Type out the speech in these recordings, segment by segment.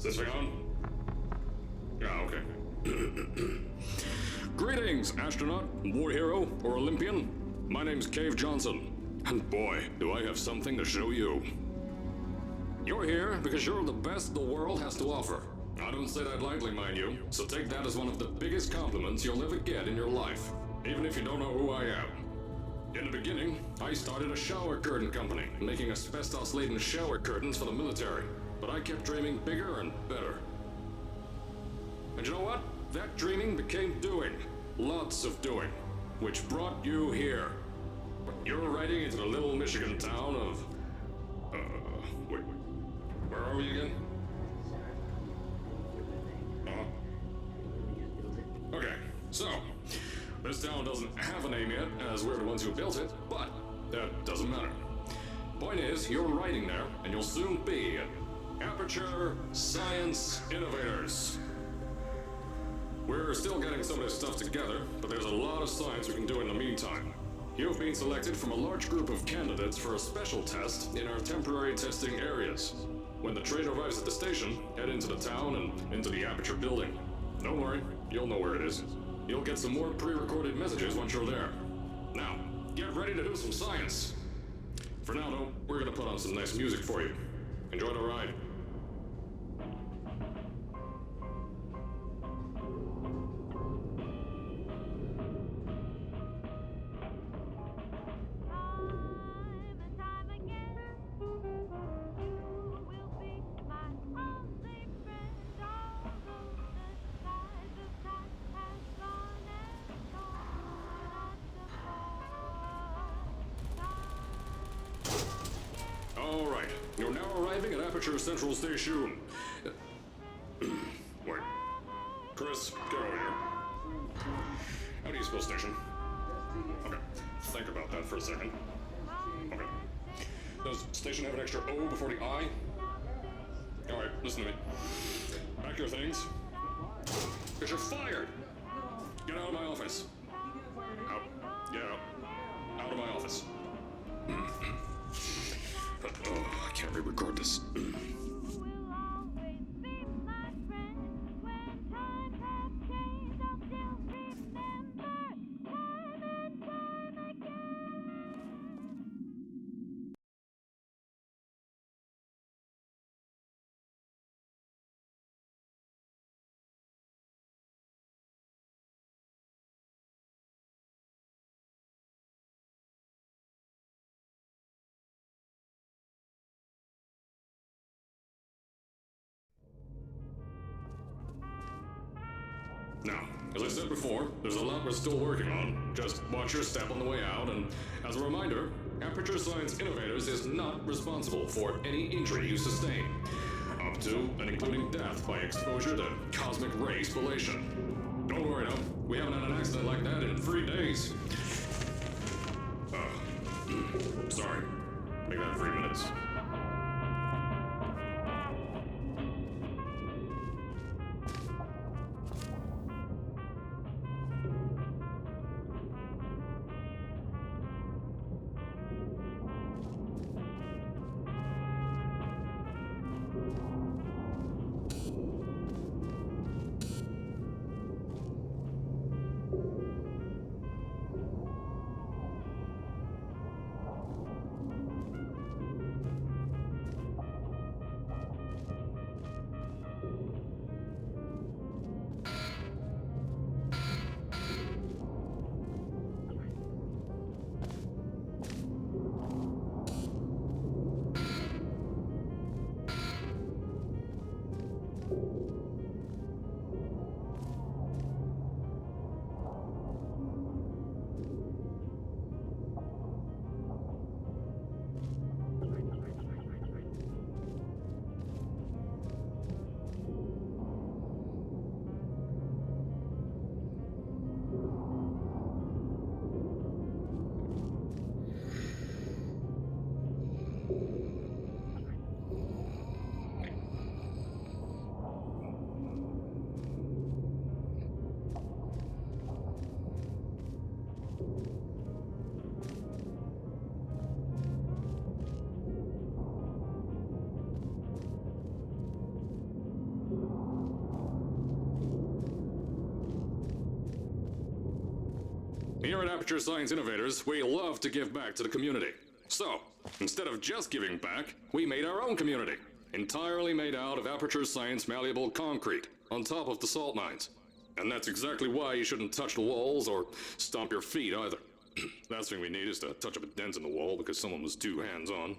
this thing on? Yeah, okay. Greetings, astronaut, war hero, or Olympian. My name's Cave Johnson, and boy, do I have something to show you. You're here because you're the best the world has to offer. I don't say that lightly, mind you, so take that as one of the biggest compliments you'll ever get in your life, even if you don't know who I am. In the beginning, I started a shower curtain company, making asbestos-laden shower curtains for the military, but I kept dreaming bigger and better. And you know what? That dreaming became doing. Lots of doing. Which brought you here. You're riding into the little Michigan town of... wait. Where are we again? Okay, so... this town doesn't have a name yet, as we're the ones who built it, but that doesn't matter. Point is, you're riding there, and you'll soon be at Aperture Science Innovators. We're still getting some of this stuff together, but there's a lot of science we can do in the meantime. You've been selected from a large group of candidates for a special test in our temporary testing areas. When the train arrives at the station, head into the town and into the Aperture building. Don't worry, you'll know where it is. You'll get some more pre-recorded messages once you're there. Now, get ready to do some science. For now, though, we're gonna put on some nice music for you. Enjoy the ride. Alright, you're now arriving at Aperture Central Station. Wait. Chris, get over here. How do you spell station? Okay, think about that for a second. Okay. Does station have an extra O before the I? Alright, listen to me. Pack your things. Because you're fired! Get out of my office. Out. Get out. Out of my office. Oh, I can't re-record this. Now, as I said before, there's a lot we're still working on. Just watch your step on the way out, and as a reminder, Aperture Science Innovators is not responsible for any injury you sustain, up to and including death by exposure to cosmic ray spallation. Don't worry, though, we haven't had an accident like that in 3 days. Sorry. Make that 3 minutes. Here at Aperture Science Innovators, we love to give back to the community. So, instead of just giving back, we made our own community. Entirely made out of Aperture Science malleable concrete, on top of the salt mines. And that's exactly why you shouldn't touch the walls or stomp your feet either. Last thing we need is to touch up a dent in the wall because someone was too hands-on.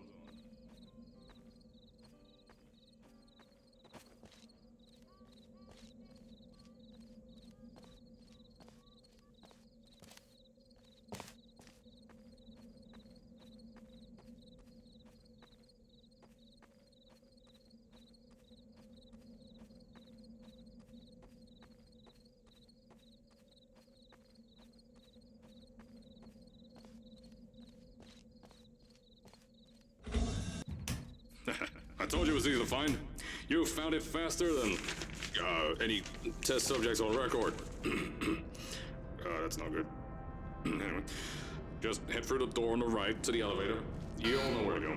I told you it was easy to find. You found it faster than any test subjects on record. That's not good. Anyway, just head through the door on the right to the elevator. You all know where to go.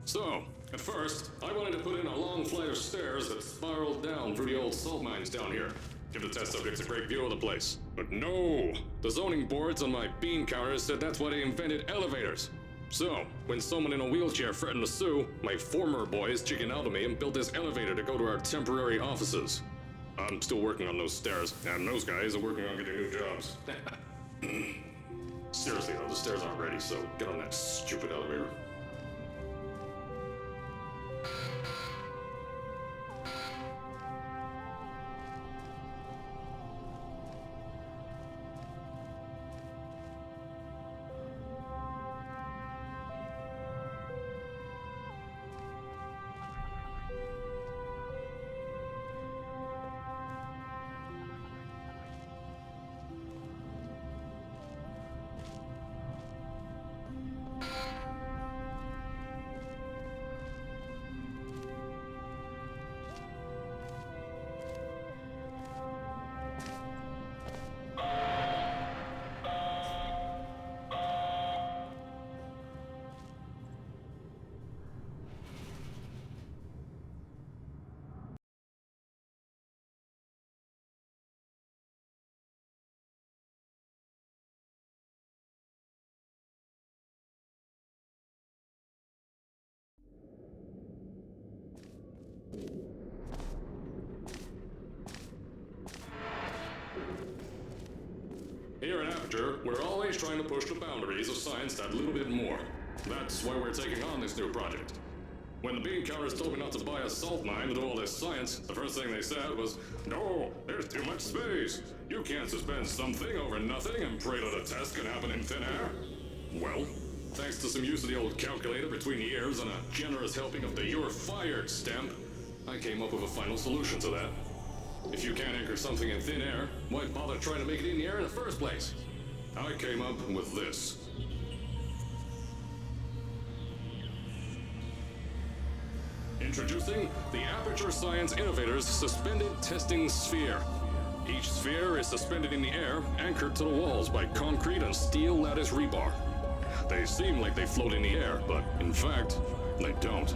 So, at first, I wanted to put in a long flight of stairs that spiraled down through the old salt mines down here. Give the test subjects a great view of the place. But no! The zoning boards on my bean counters said that's why they invented elevators. So, when someone in a wheelchair threatened to sue, my former boys chickened out of me and built this elevator to go to our temporary offices. I'm still working on those stairs, and those guys are working on getting new jobs. Seriously though, the stairs aren't ready, so get on that stupid elevator. Here at Aperture, we're always trying to push the boundaries of science that little bit more. That's why we're taking on this new project. When the bean counters told me not to buy a salt mine to do all this science, the first thing they said was, "No, there's too much space. You can't suspend something over nothing and pray that a test can happen in thin air." Well, thanks to some use of the old calculator between the ears and a generous helping of the "you're fired" stamp, I came up with a final solution to that. If you can't anchor something in thin air, why bother trying to make it in the air in the first place? I came up with this. Introducing the Aperture Science Innovators Suspended Testing Sphere. Each sphere is suspended in the air, anchored to the walls by concrete and steel lattice rebar. They seem like they float in the air, but in fact, they don't.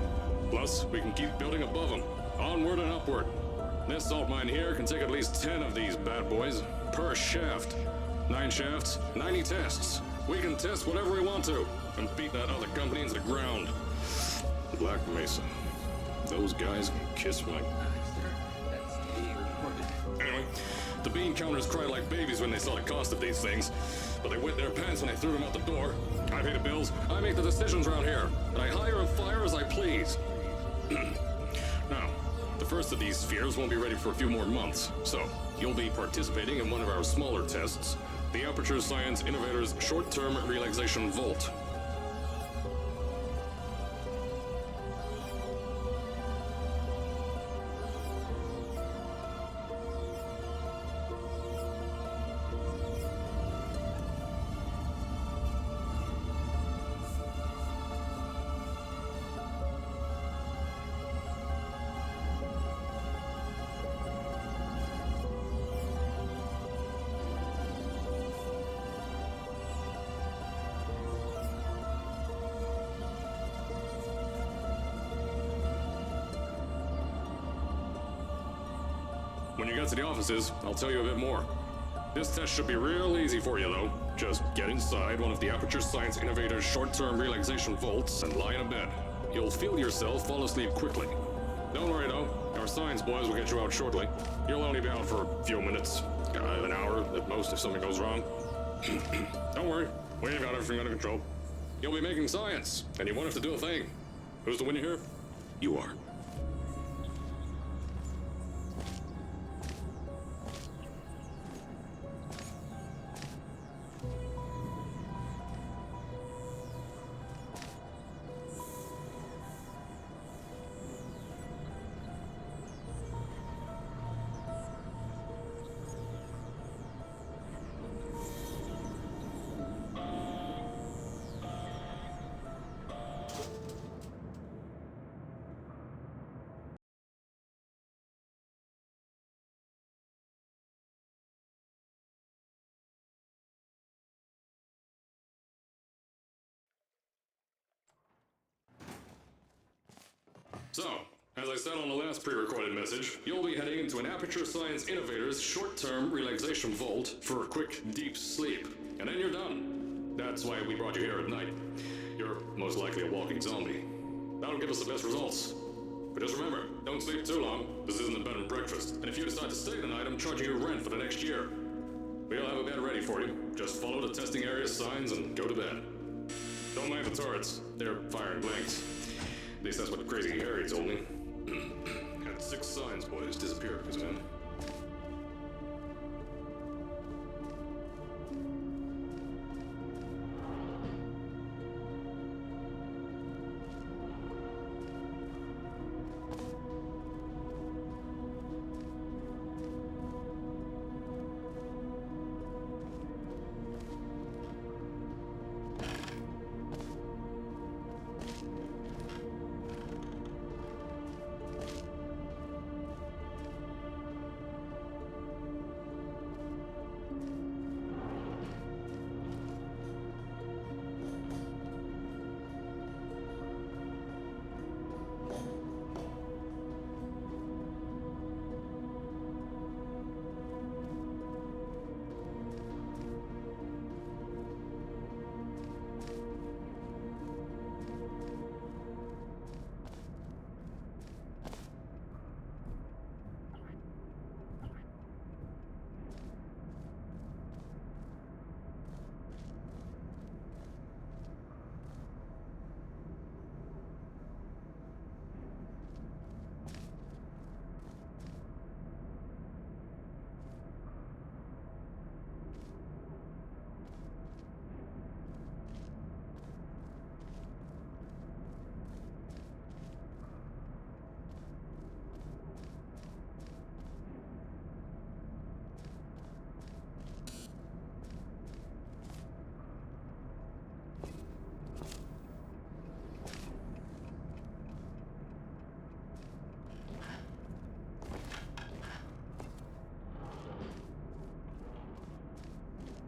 Plus, we can keep building above them, onward and upward. This salt mine here can take at least 10 of these bad boys per shaft. 9 shafts, 90 tests. We can test whatever we want to and beat that other company into the ground. Black Mesa. Those guys can kiss my... Anyway, the bean counters cried like babies when they saw the cost of these things, but they wet their pants when I threw them out the door. I pay the bills, I make the decisions around here, and I hire and fire as I please. Now, the first of these spheres won't be ready for a few more months, so you'll be participating in one of our smaller tests, the Aperture Science Innovators Short-Term Relaxation Volt. When you get to the offices, I'll tell you a bit more. This test should be real easy for you, though. Just get inside one of the Aperture Science Innovators short-term relaxation vaults and lie in a bed. You'll feel yourself fall asleep quickly. Don't worry, though. Our science boys will get you out shortly. You'll only be out for a few minutes, an hour at most if something goes wrong. Don't worry, we've got everything under control. You'll be making science, and you won't have to do a thing. Who's the winner here? You are. So, as I said on the last pre-recorded message, you'll be heading into an Aperture Science Innovators short-term relaxation vault for a quick, deep sleep. And then you're done. That's why we brought you here at night. You're most likely a walking zombie. That'll give us the best results. But just remember, don't sleep too long. This isn't a bed and breakfast. And if you decide to stay the night, I'm charging you rent for the next year. We'll have a bed ready for you. Just follow the testing area signs and go to bed. Don't mind the turrets. They're firing blanks. At least that's what Crazy Harry told me. Had 6 science boys disappear because of him.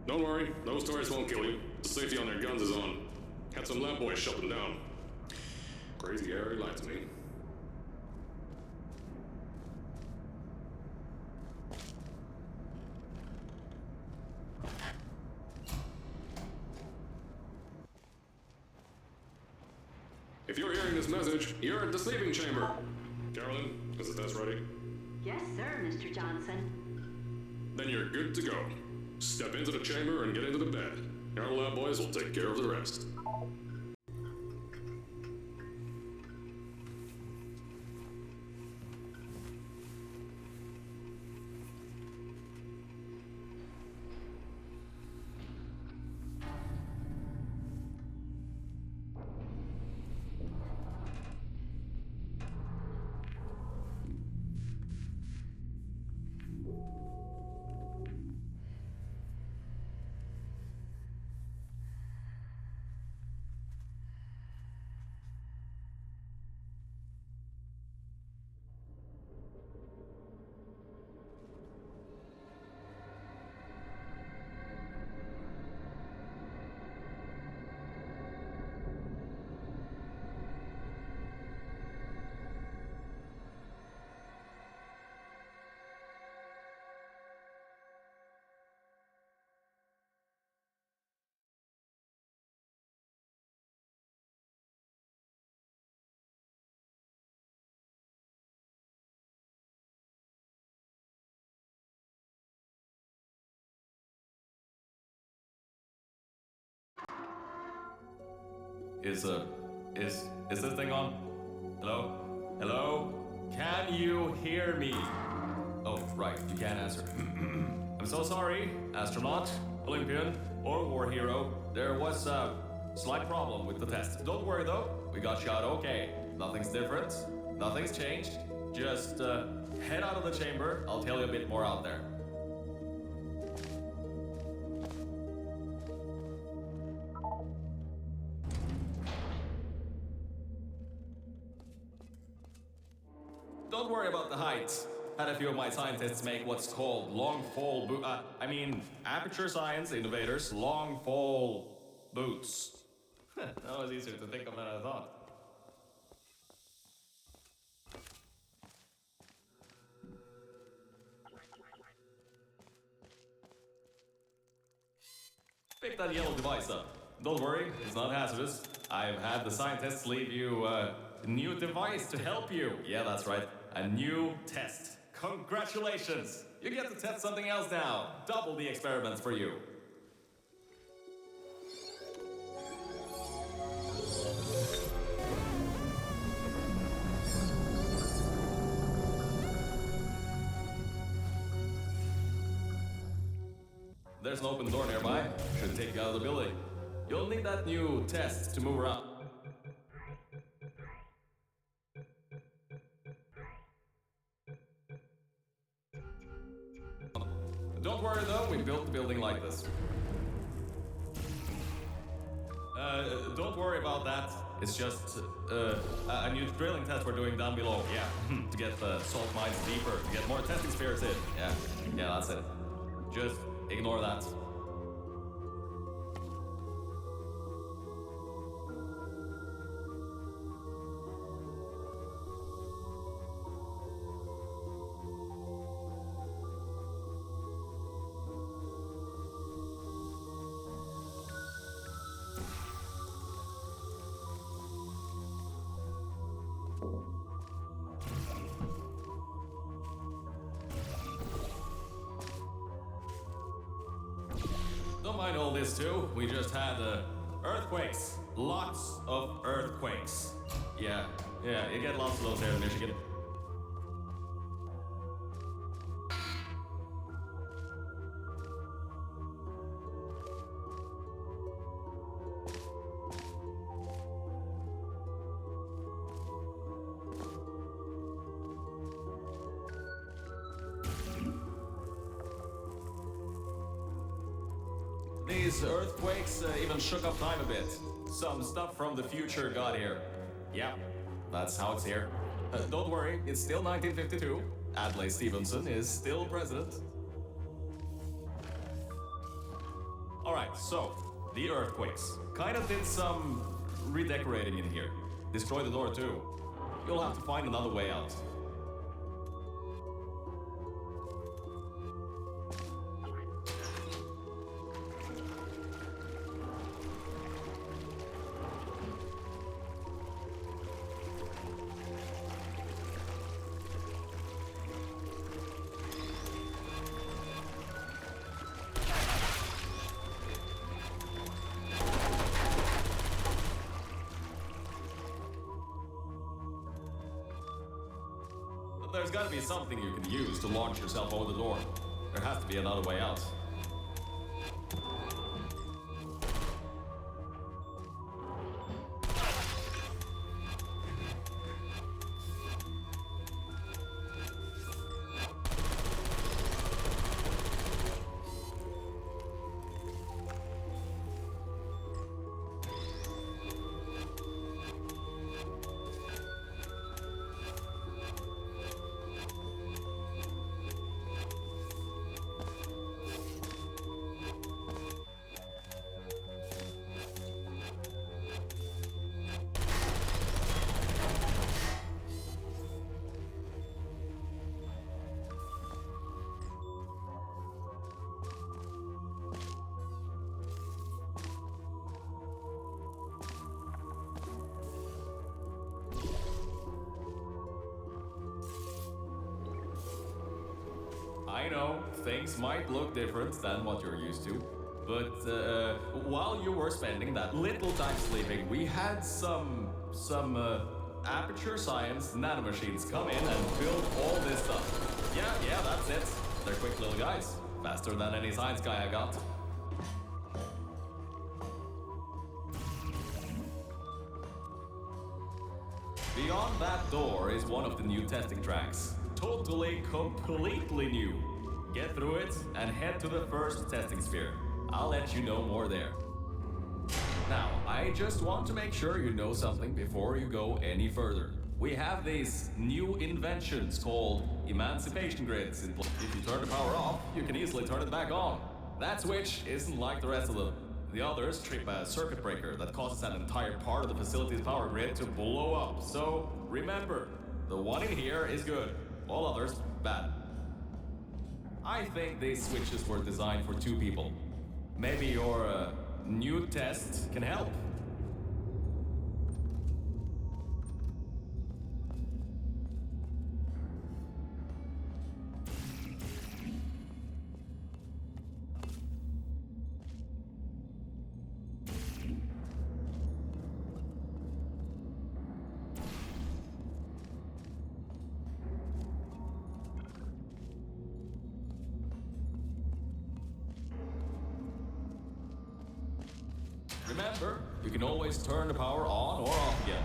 Don't worry, those turrets won't kill you. The safety on their guns is on. Had some lab boys shut them down. Crazy Harry lied to me. If you're hearing this message, you're at the sleeping chamber. Carolyn, is the test ready? Yes, sir, Mr. Johnson. Then you're good to go. Step into the chamber and get into the bed. Our lab boys will take care of the rest. Is this thing on? Hello? Hello? Can you hear me? Oh, right, you can't answer. I'm so sorry, astronaut, Olympian, or war hero. There was a slight problem with the test. Don't worry though, we got shot okay. Nothing's different, nothing's changed. Just head out of the chamber, I'll tell you a bit more out there. Don't worry about the height. Had a few of my scientists make what's called long fall aperture science innovators, long fall boots. That was easier to think of than I thought. Pick that yellow device up. Don't worry, it's not hazardous. I've had the scientists leave you a new device to help you. Yeah, that's right. A new test. Congratulations! You get to test something else now. Double the experiments for you. There's an open door nearby. Should take you out of the building. You'll need that new test to move around. Don't worry though, we built the building like this. Don't worry about that. It's just a new drilling test we're doing down below. Yeah, to get the salt mines deeper, to get more testing spirits in. Yeah, that's it. Just ignore that. Don't mind all this too. We just had earthquakes. Lots of earthquakes. Yeah, you get lots of those here in Michigan. These earthquakes even shook up time a bit. Some stuff from the future got here. Yeah, that's how it's here. Don't worry, it's still 1952. Adlai Stevenson is still president. Alright, so, the earthquakes. Kind of did some redecorating in here. Destroyed the door too. You'll have to find another way out. there's gotta be something you can use to launch yourself over the door. There has to be another way out. I know, things might look different than what you're used to, but while you were spending that little time sleeping, we had some Aperture Science nanomachines come in and build all this stuff. Yeah, that's it. They're quick little guys. Faster than any science guy I got. Beyond that door is one of the new testing tracks. Totally, completely new. Get through it and head to the first testing sphere. I'll let you know more there. Now, I just want to make sure you know something before you go any further. We have these new inventions called emancipation grids. If you turn the power off, you can easily turn it back on. That switch isn't like the rest of them. The others trip a circuit breaker that causes an entire part of the facility's power grid to blow up. So remember, the one in here is good. All others, bad. I think these switches were designed for two people. Maybe your new test can help. Remember, you can always turn the power on or off again.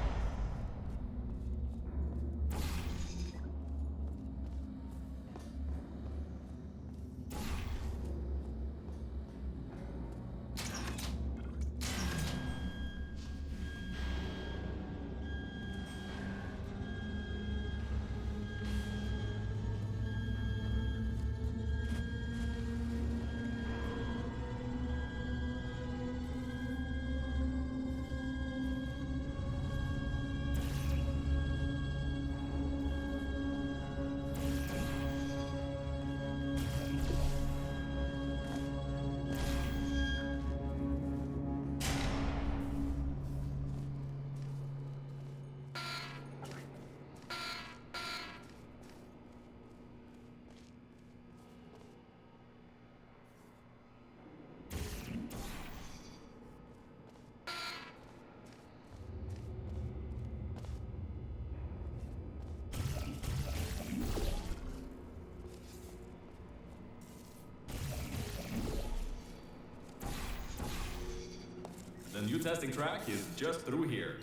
The new testing track is just through here.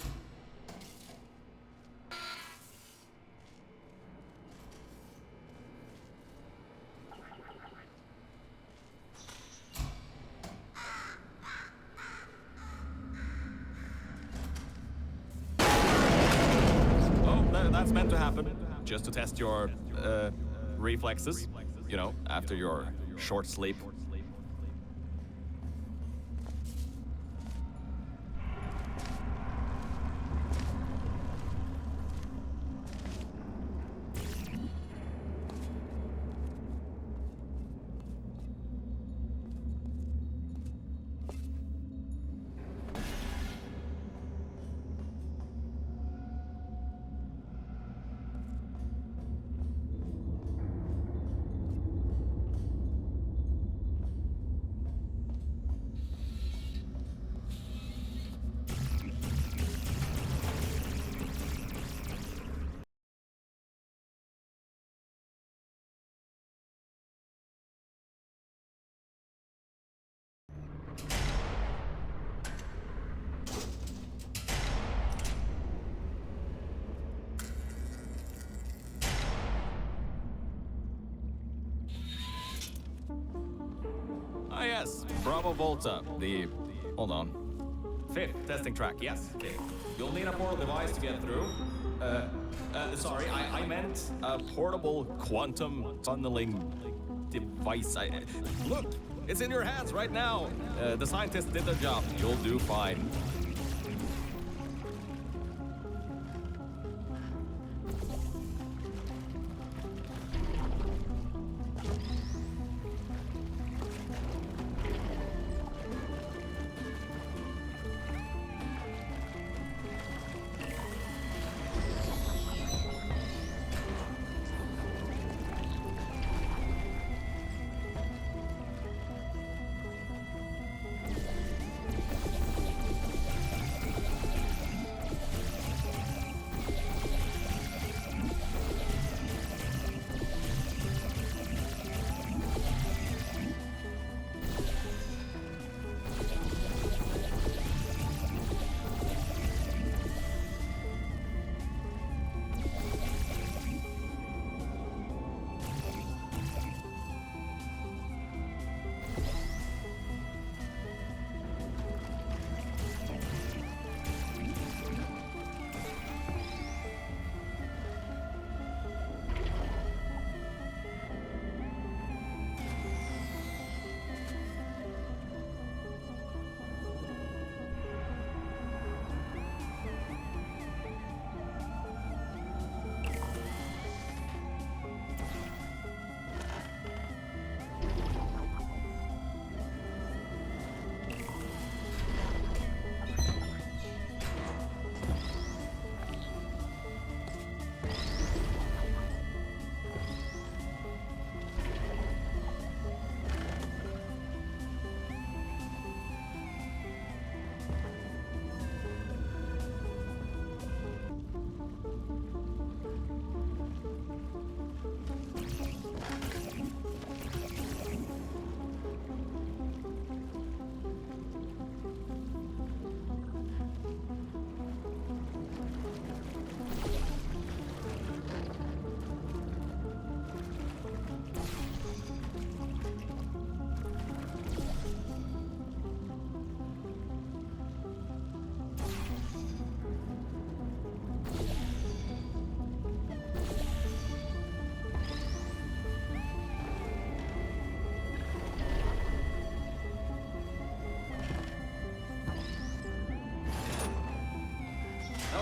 Oh, that's meant to happen. Just to test your reflexes, you know, after your short sleep. yes, Bravo Volta, the... hold on. 5th testing track, yes. Okay. You'll need a portal device to get through. Sorry, I meant a portable quantum tunneling device. Look, it's in your hands right now. The scientists did their job. You'll do fine.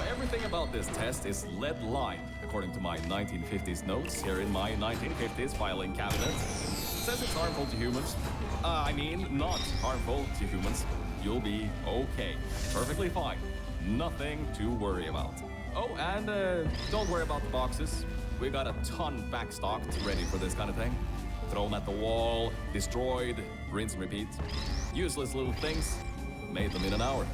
Everything about this test is lead-lined, according to my 1950s notes here in my 1950s filing cabinet. It says it's harmful to humans. I mean, not harmful to humans. You'll be okay. Perfectly fine. Nothing to worry about. Oh, and don't worry about the boxes. We got a ton backstocked ready for this kind of thing. Thrown at the wall, destroyed, rinse and repeat. Useless little things. Made them in an hour.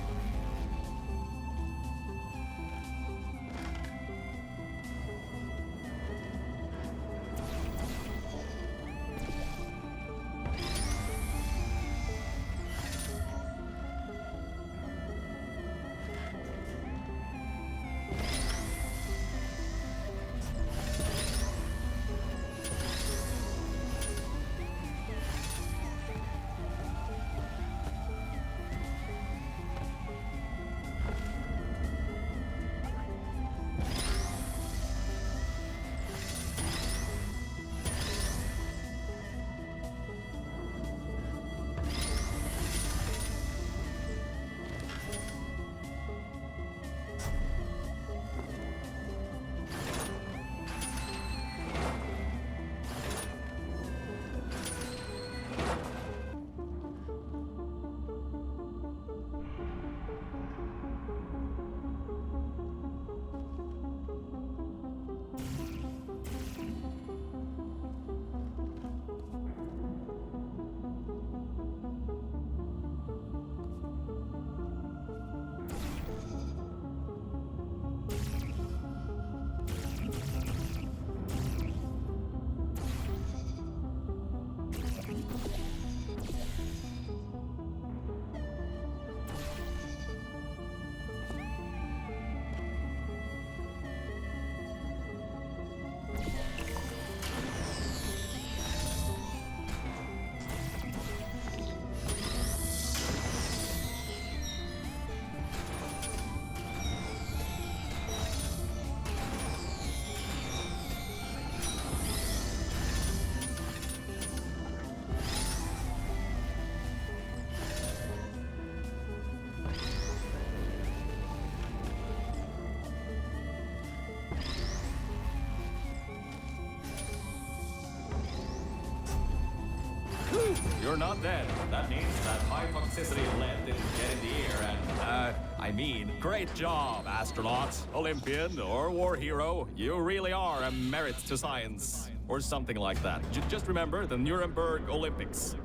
you're not dead. That means that high toxicity lead didn't get in the air and, I mean, great job, astronaut, Olympian, or war hero. You really are a merit to science. Or something like that. Just remember the Nuremberg Olympics.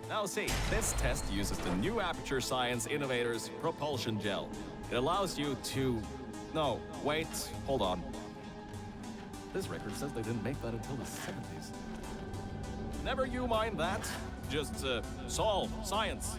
Now see, this test uses the new Aperture Science Innovators Propulsion Gel. It allows you to... No, wait, hold on. This record says they didn't make that until the 70s. Never you mind that. Just, solve science.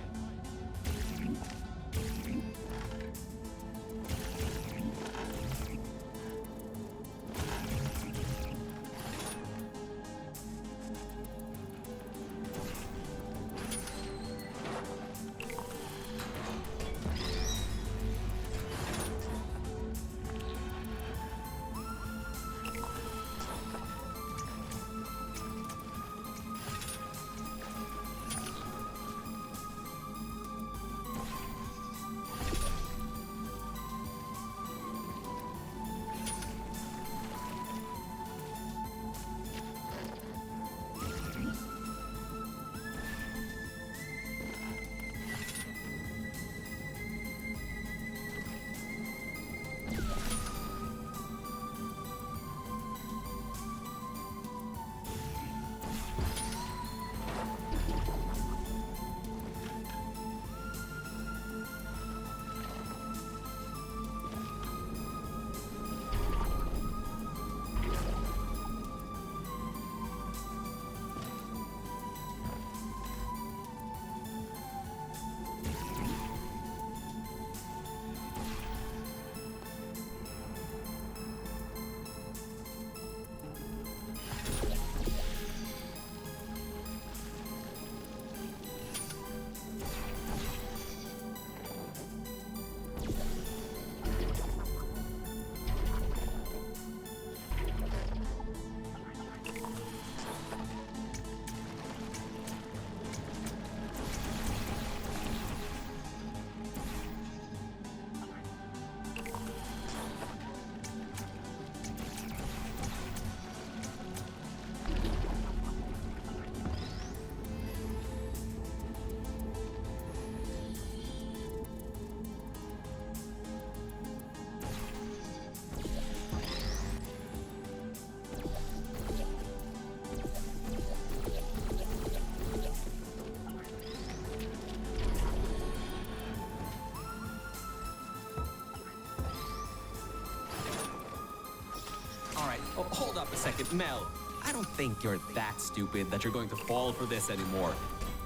Oh, hold up a second, Mel. I don't think you're that stupid that you're going to fall for this anymore.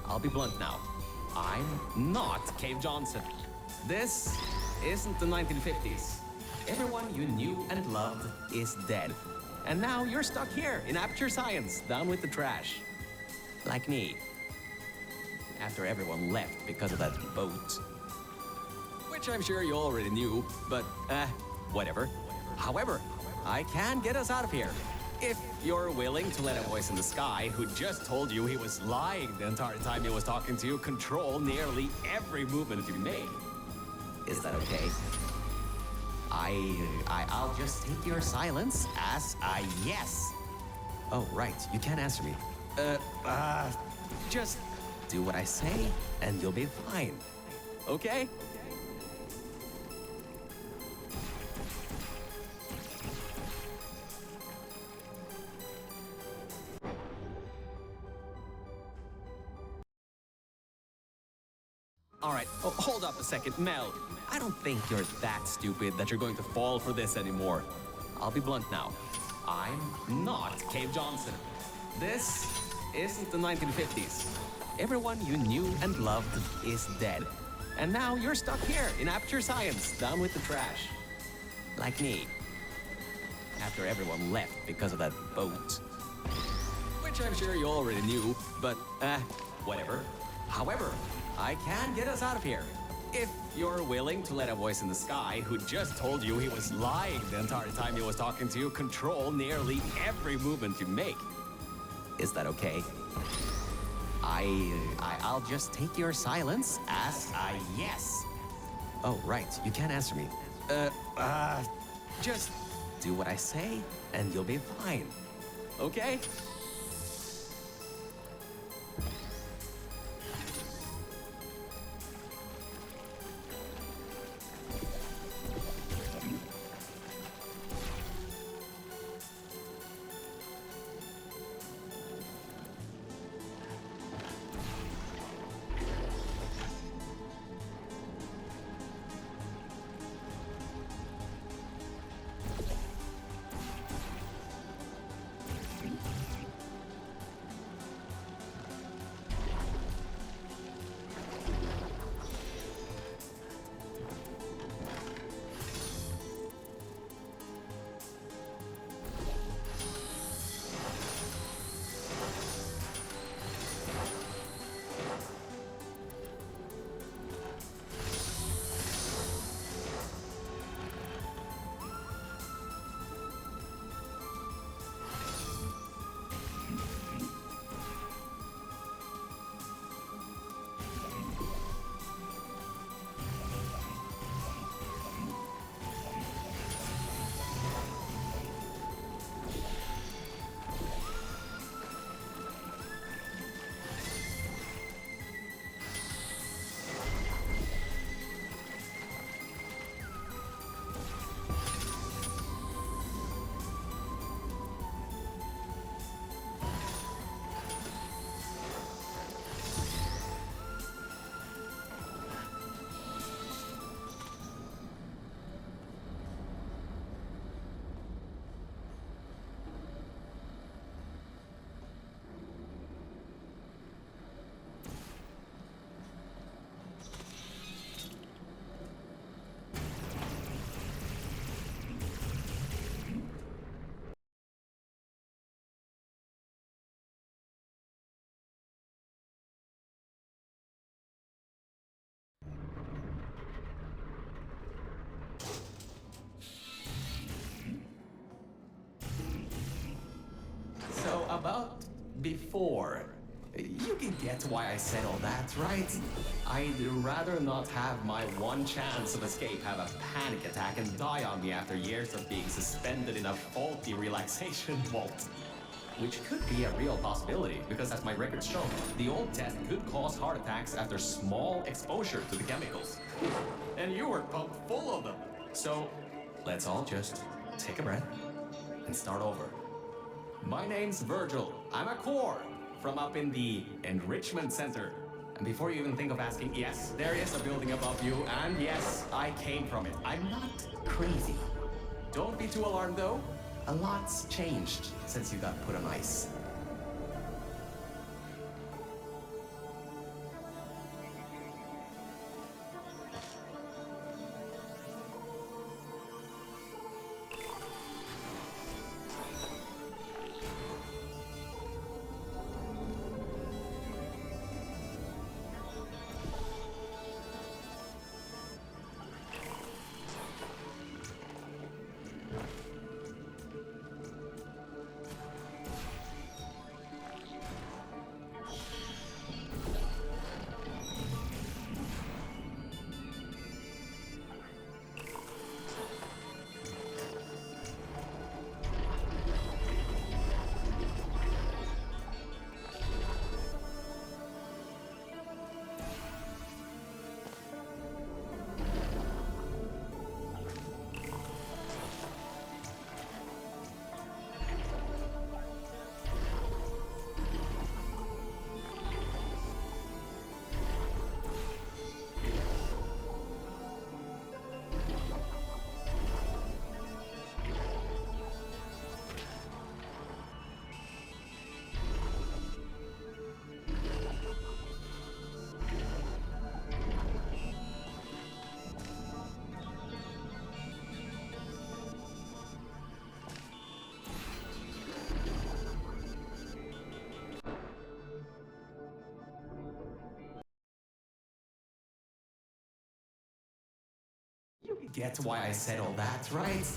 I'll be blunt now. I'm not Cave Johnson. This isn't the 1950s. Everyone you knew and loved is dead. And now you're stuck here in Aperture Science, down with the trash. Like me. After everyone left because of that boat. Which I'm sure you already knew, but, whatever. However, I can get us out of here. If you're willing to let a voice in the sky who just told you he was lying the entire time he was talking to you control nearly every movement you make. Is that okay? I'll just take your silence as a yes. Oh, right. You can't answer me. Just do what I say and you'll be fine. Okay? All right, oh, hold up a second, Mel. I don't think you're that stupid that you're going to fall for this anymore. I'll be blunt now. I'm not Cave Johnson. This isn't the 1950s. Everyone you knew and loved is dead. And now you're stuck here in Aperture Science, down with the trash. Like me. After everyone left because of that boat. Which I'm sure you already knew, but, whatever. However, I can get us out of here. If you're willing to let a voice in the sky who just told you he was lying the entire time he was talking to you control nearly every movement you make. Is that okay? I'll just take your silence as a yes. Oh, right. You can't answer me. Just do what I say, and you'll be fine. Okay? So about before, you can get why I said all that, right? I'd rather not have my one chance of escape have a panic attack and die on me after years of being suspended in a faulty relaxation vault. Which could be a real possibility, because as my records show, the old test could cause heart attacks after small exposure to the chemicals. And you were pumped full of them. So, let's all just take a breath and start over. My name's Virgil. I'm a core from up in the Enrichment Center. And before you even think of asking, yes, there is a building above you, and yes, I came from it. I'm not crazy. Don't be too alarmed though. A lot's changed since you got put on ice. get why I said all that, right?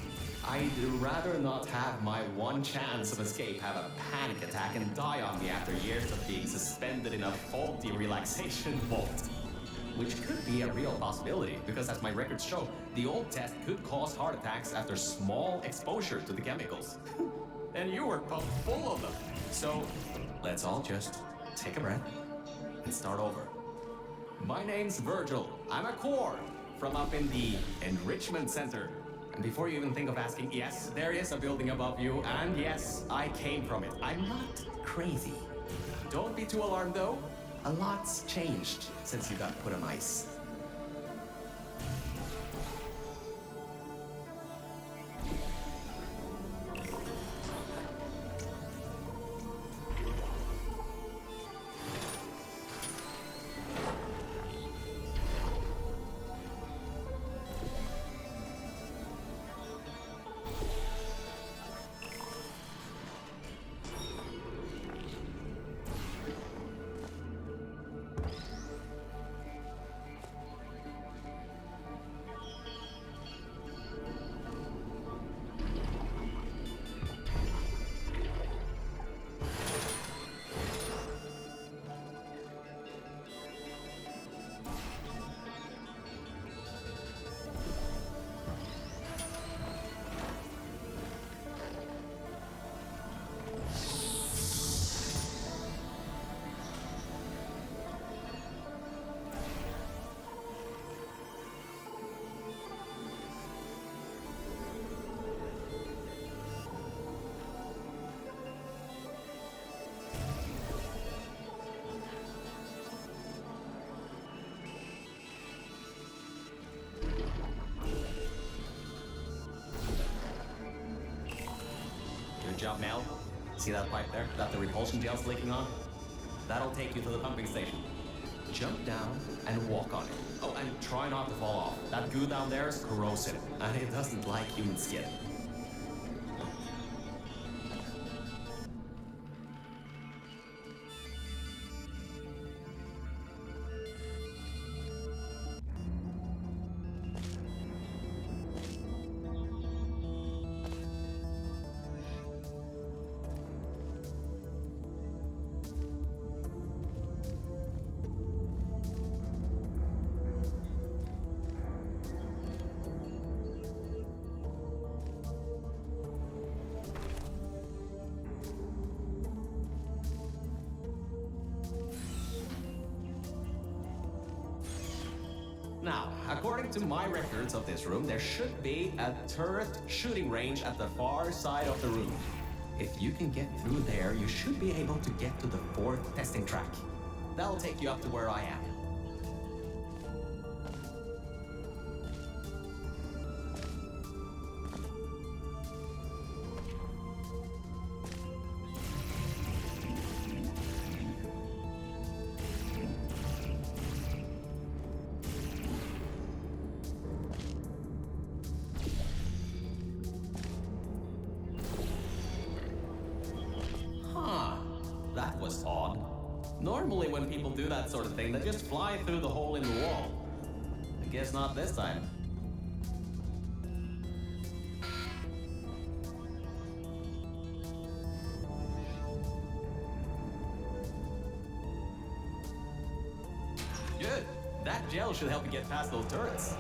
I'd rather not have my one chance of escape have a panic attack and die on me after years of being suspended in a faulty relaxation vault. Which could be a real possibility, because as my records show, the old test could cause heart attacks after small exposure to the chemicals. And you were pumped full of them. So, let's all just take a breath and start over. My name's Virgil. I'm a core from up in the Enrichment Center. And before you even think of asking, yes, there is a building above you, and yes, I came from it. I'm not crazy. Don't be too alarmed though. A lot's changed since you got put on ice. Good job, Mel. See that pipe there that the repulsion gel's leaking on? That'll take you to the pumping station. Jump down and walk on it. Oh, and try not to fall off. That goo down there is corrosive, and it doesn't like human skin. Now, according to my records of this room, there should be a turret shooting range at the far side of the room. If you can get through there, you should be able to get to the 4th testing track. That'll take you up to where I am. That was odd. Normally when people do that sort of thing, they just fly through the hole in the wall. I guess not this time. Good. That gel should help you get past those turrets.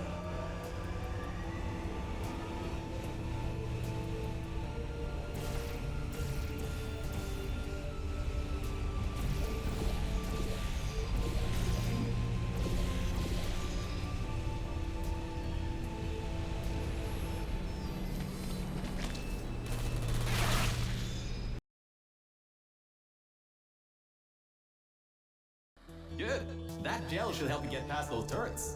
Good. That gel should help you get past those turrets.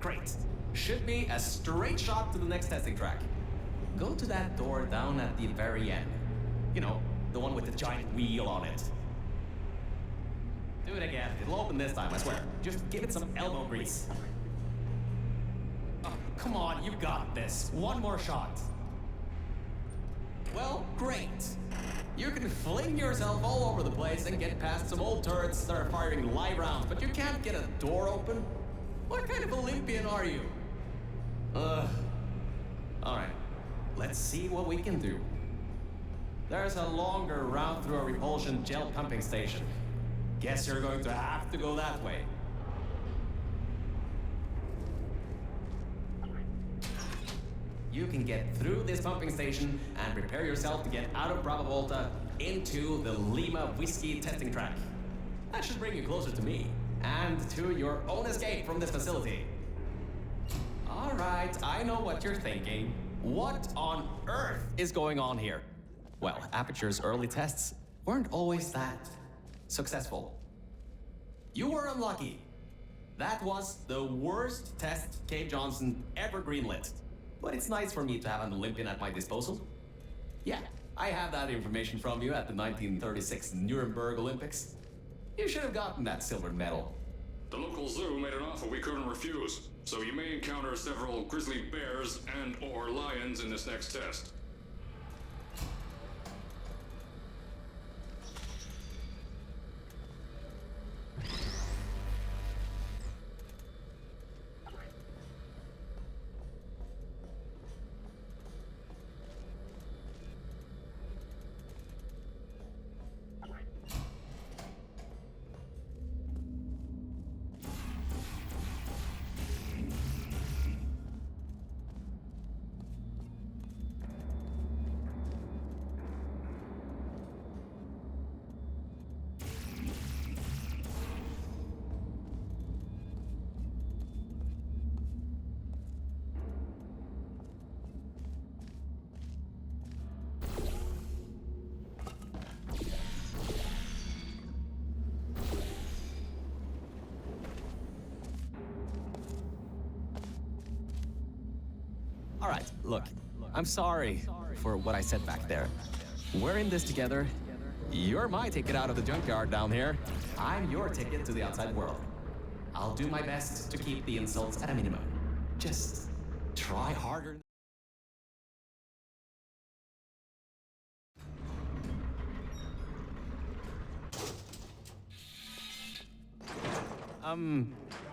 Great. Should be a straight shot to the next testing track. Go to that door down at the very end. You know, the one with the giant wheel on it. Do it again. It'll open this time, I swear. Just give it some elbow grease. Oh, come on, you got this. One more shot. Well, great. You can fling yourself all over the place and get past some old turrets that are firing live rounds, but you can't get a door open? What kind of Olympian are you? Alright. Let's see what we can do. There's a longer route through a repulsion gel pumping station. Guess you're going to have to go that way. You can get through this pumping station and prepare yourself to get out of Bravo Volta into the Lima Whiskey testing track. That should bring you closer to me and to your own escape from this facility. Alright, I know what you're thinking. What on earth is going on here? Well, Aperture's early tests weren't always that successful. You were unlucky. That was the worst test Cave Johnson ever greenlit. But it's nice for me to have an Olympian at my disposal. Yeah, I have that information from you at the 1936 Nuremberg Olympics. You should have gotten that silver medal. The local zoo made an offer we couldn't refuse, so you may encounter several grizzly bears and/or lions in this next test. All right, look, I'm sorry for what I said back there. We're in this together. You're my ticket out of the junkyard down here. I'm your ticket to the outside world. I'll do my best to keep the insults at a minimum. Just try harder.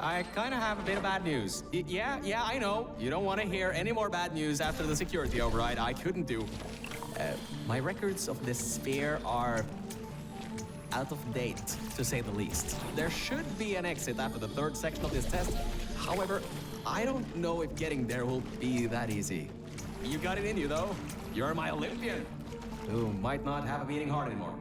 I kind of have a bit of bad news. Yeah, I know. You don't want to hear any more bad news after the security override. I couldn't do. My records of this sphere are out of date, to say the least. There should be an exit after the third section of this test. However, I don't know if getting there will be that easy. You got it in you, though. You're my Olympian, who might not have a beating heart anymore.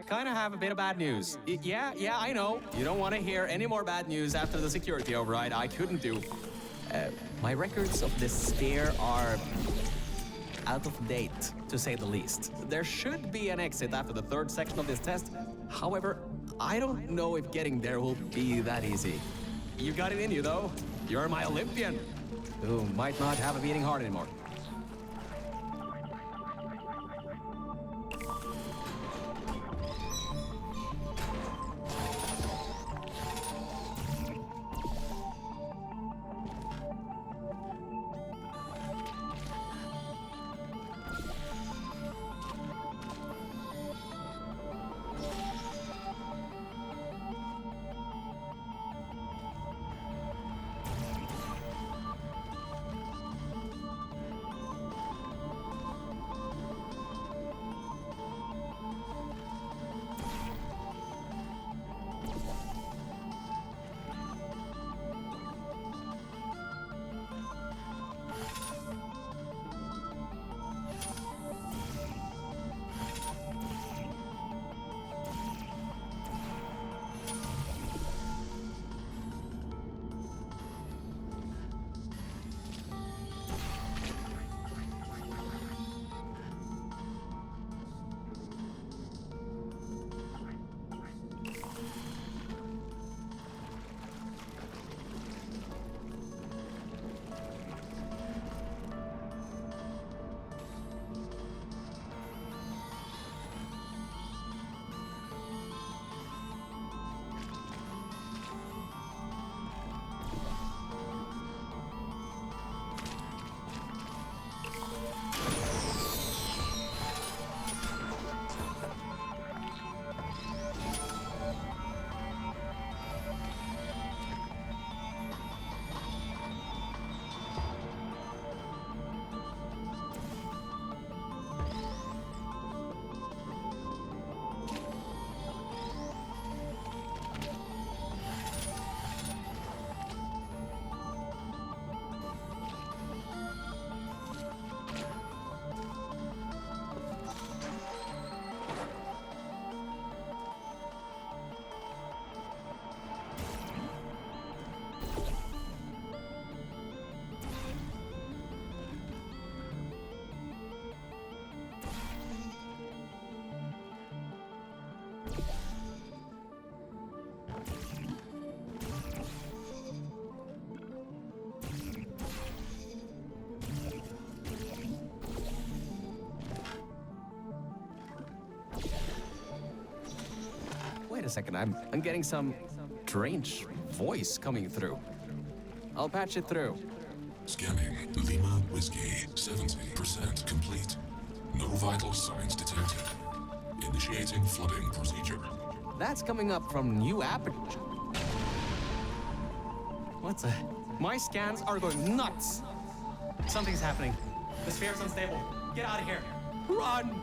Kind of have a bit of bad news. Yeah, I know. You don't want to hear any more bad news after the security override. I couldn't do. My records of this sphere are out of date, to say the least. There should be an exit after the third section of this test. However, I don't know if getting there will be that easy. You got it in you, though. You're my Olympian, who might not have a beating heart anymore. a second. I'm getting some strange voice coming through. I'll patch it through. Scanning. Lima Whiskey. 70% complete. No vital signs detected. Initiating flooding procedure. That's coming up from new aperture. What the? My scans are going nuts. Something's happening. The sphere's unstable. Get out of here. Run!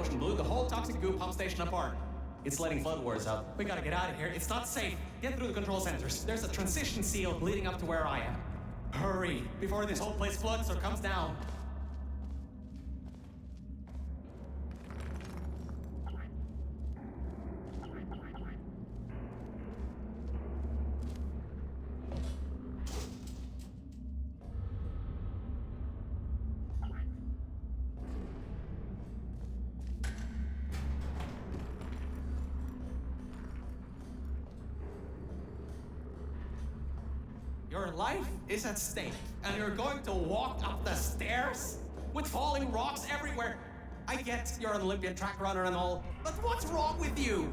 explosion blew the whole toxic goo pump station apart. It's letting flood waters out. We gotta get out of here. It's not safe. Get through the control centers. There's a transition seal leading up to where I am. Hurry, before this whole place floods or comes down. Your life is at stake, and you're going to walk up the stairs with falling rocks everywhere. I get you're an Olympian track runner and all, but what's wrong with you?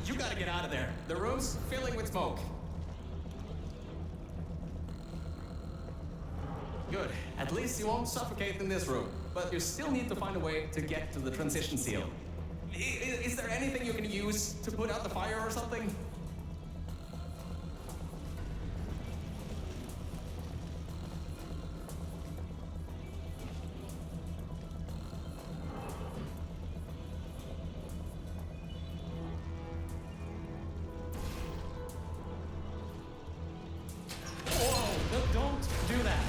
You gotta get out of there. The room's filling with smoke. Good. At least you won't suffocate in this room. But you still need to find a way to get to the transition seal. Is there anything you can use to put out the fire or something? Don't do that.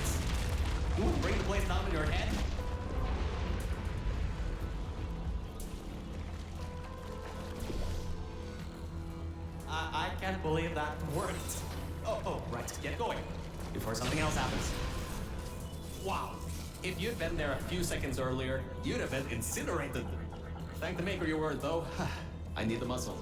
You wouldn't bring the place down in your head? I can't believe that worked. Oh, right. Get going. Before something else happens. Wow. If you'd been there a few seconds earlier, you'd have been incinerated. Thank the maker you were, though. I need the muscle.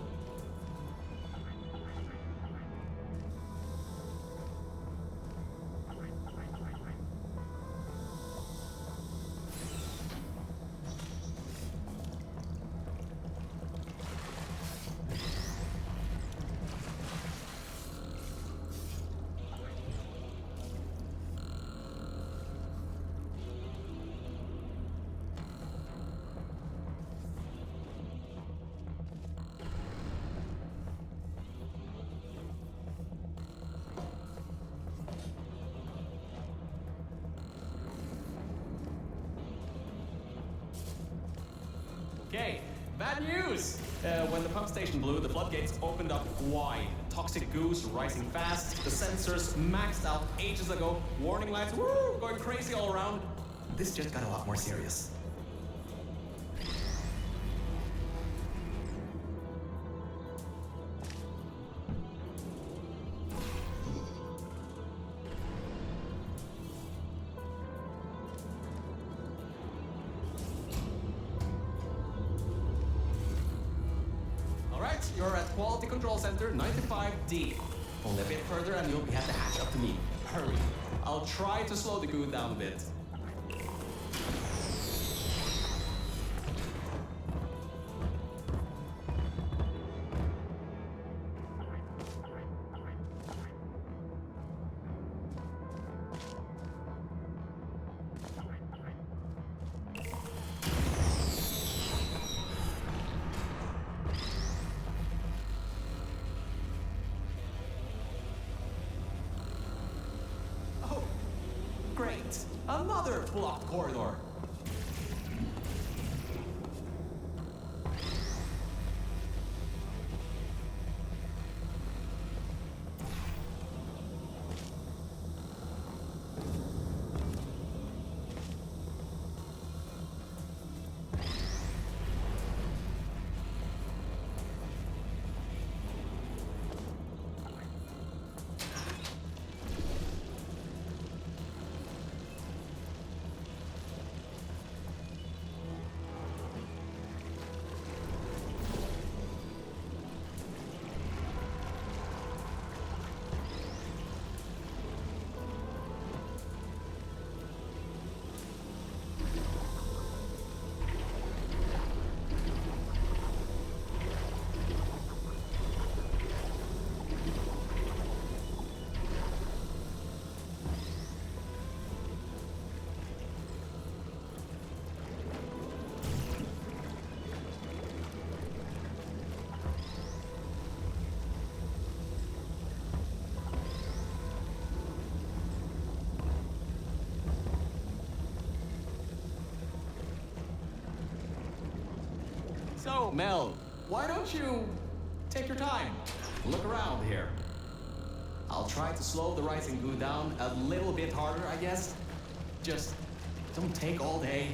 Okay, bad news! When the pump station blew, the floodgates opened up wide. Toxic goos rising fast, the sensors maxed out ages ago, warning lights going crazy all around. This just got a lot more serious. You're at Quality Control Center 95D. Only a bit further and you'll be at the hatch. Up to me. Hurry. I'll try to slow the goo down a bit. Great! Another blocked corridor! So, Mel, why don't you take your time? Look around here. I'll try to slow the rising goo down a little bit harder, I guess. Just don't take all day.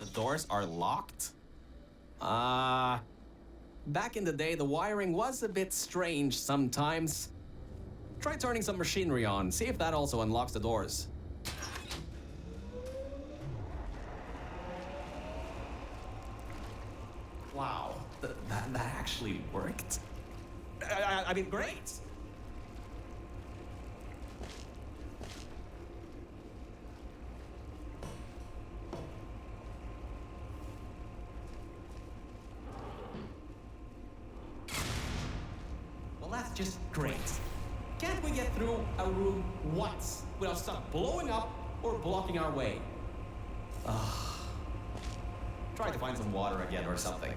The doors are locked? Back in the day, the wiring was a bit strange sometimes. Try turning some machinery on, see if that also unlocks the doors. Wow, that actually worked. I mean, great! Well, that's just great. Can't we get through a room once without stuff blowing up or blocking our way? Try to find some water again or something.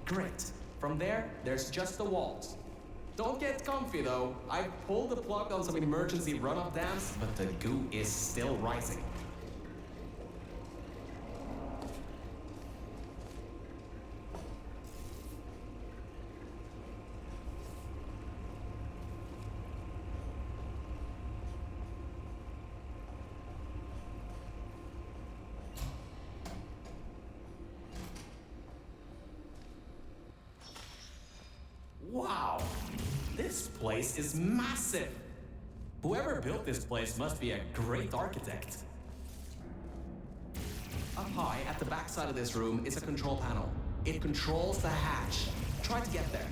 Great. From there, there's just the walls. Don't get comfy though. I pulled the plug on some emergency runoff dams, but the goo is still rising. Wow, this place is massive. Whoever built this place must be a great architect. Up high at the back side of this room is a control panel. It controls the hatch. Try to get there.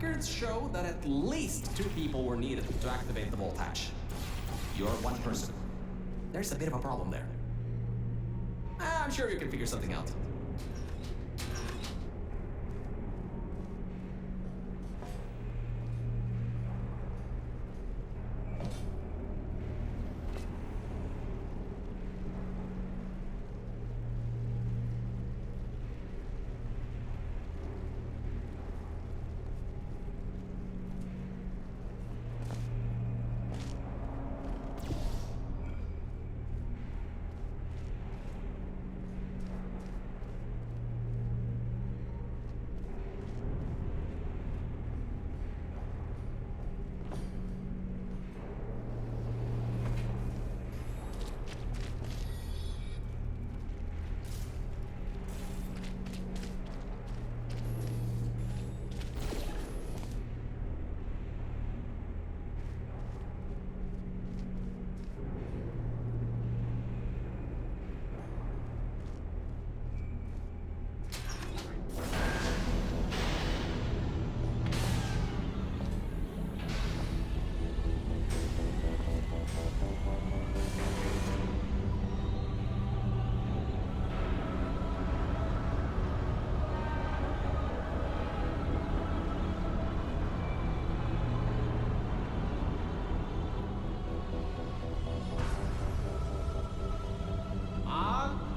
records show that at least 2 people were needed to activate the vault hatch. You're 1 person. There's a bit of a problem there. I'm sure you can figure something out.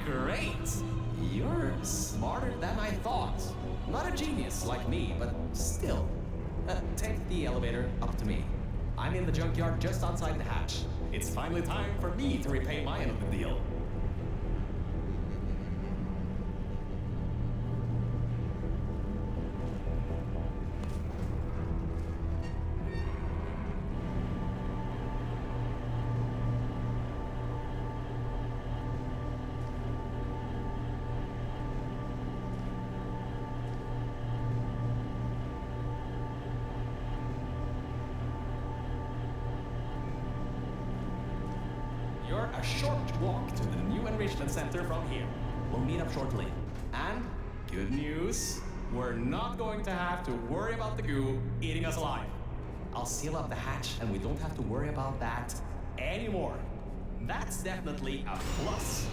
Great! You're smarter than I thought. Not a genius like me, but still. Take the elevator up to me. I'm in the junkyard just outside the hatch. It's finally time for me to repay my end of the deal. You're a short walk to the new enrichment center from here. We'll meet up shortly. And good news, we're not going to have to worry about the goo eating us alive. I'll seal up the hatch and we don't have to worry about that anymore. That's definitely a plus.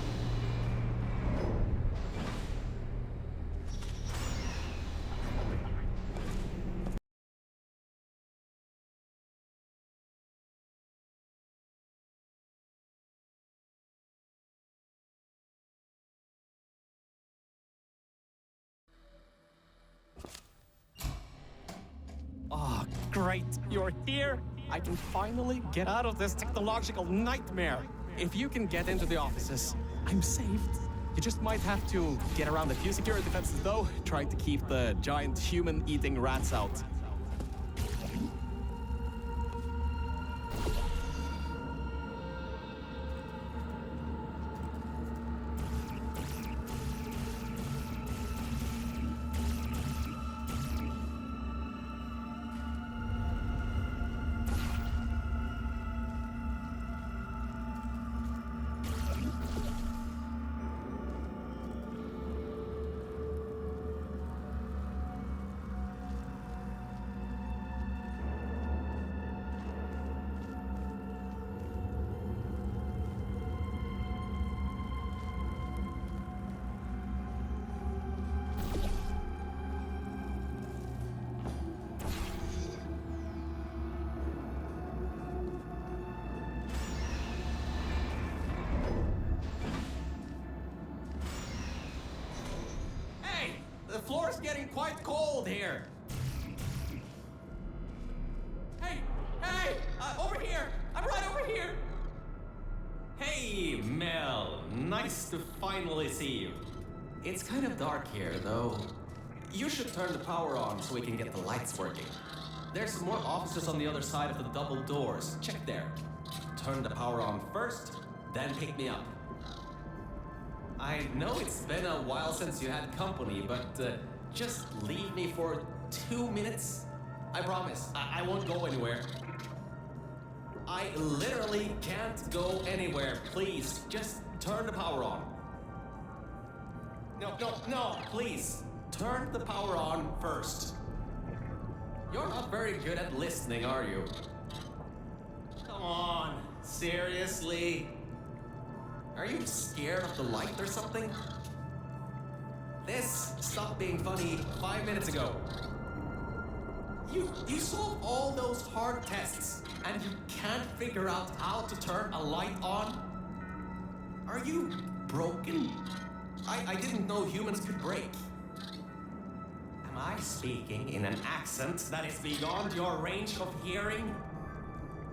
Oh, great, you're here! I can finally get out of this technological nightmare! If you can get into the offices, I'm saved. You just might have to get around a few security fences though, trying to keep the giant human-eating rats out. The floor's getting quite cold here. Hey! Over here! I'm right over here! Hey, Mel. Nice to finally see you. It's kind of dark here, though. You should turn the power on so we can get the lights working. There's some more offices on the other side of the double doors. Check there. Turn the power on first, then pick me up. I know it's been a while since you had company, but just leave me for 2 minutes. I promise, I won't go anywhere. I literally can't go anywhere. Please, just turn the power on. No, please. Turn the power on first. You're not very good at listening, are you? Come on, seriously? Are you scared of the light or something? This stopped being funny 5 minutes ago. You solved all those hard tests, and you can't figure out how to turn a light on? Are you broken? I didn't know humans could break. Am I speaking in an accent that is beyond your range of hearing?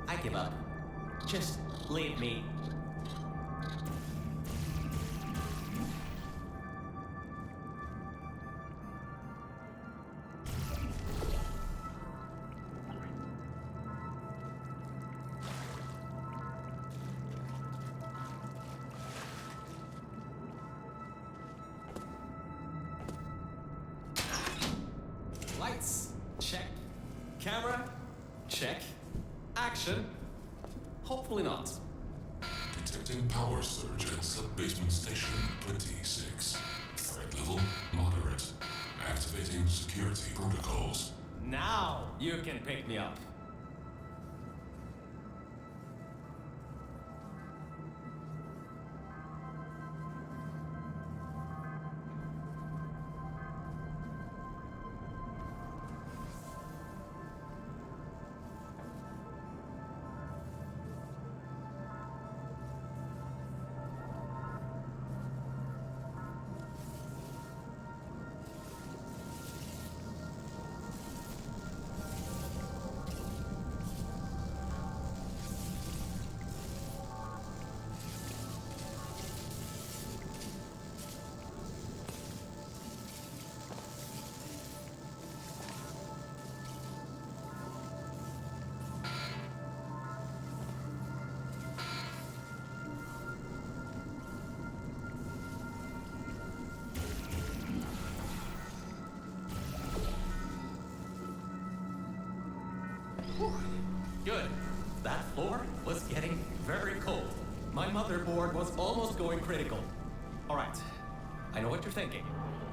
I give up. Just leave me. Lights, check. Camera, check. Action, hopefully not. Detecting power surge at sub-basement station 26. Threat level moderate. Activating security protocols. Now you can pick me up. Whew. Good. That floor was getting very cold. My motherboard was almost going critical. All right, I know what you're thinking.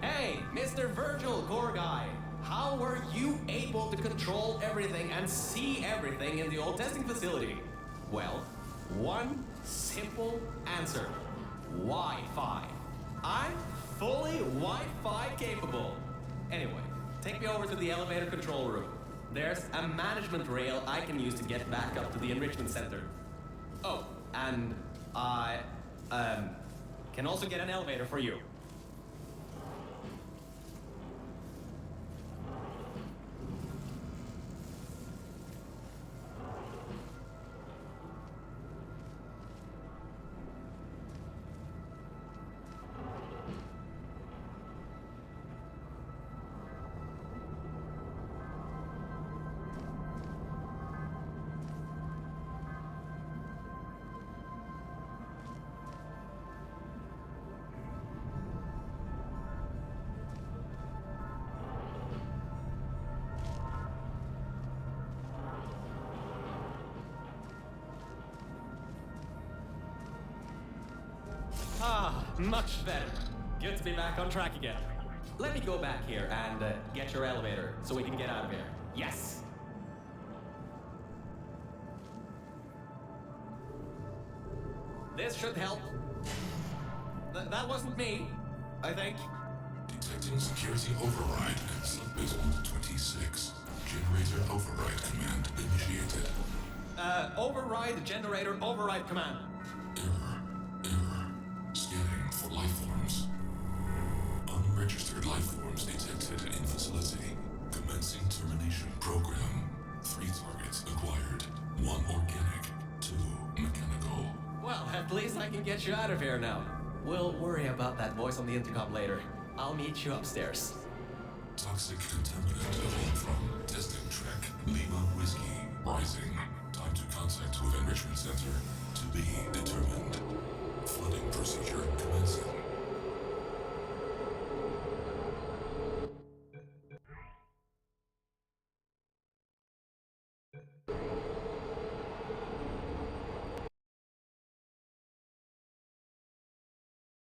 Hey, Mr. Virgil Gorgai, how were you able to control everything and see everything in the old testing facility? Well, one simple answer. Wi-Fi. I'm fully Wi-Fi capable. Anyway, take me over to the elevator control room. There's a management rail I can use to get back up to the enrichment center. Oh, and I can also get an elevator for you. Ah, much better. Good to be back on track again. Let me go back here and get your elevator so we can get out of here. Yes! This should help. That wasn't me, I think. Detecting security override at sub-basement 26. Generator override command initiated. Override generator override command. Error. Scanning for life forms. Unregistered life forms detected in facility. Commencing termination program. 3 targets acquired. 1 organic, 2 mechanical. Well, at least I can get you out of here now. We'll worry about that voice on the intercom later. I'll meet you upstairs.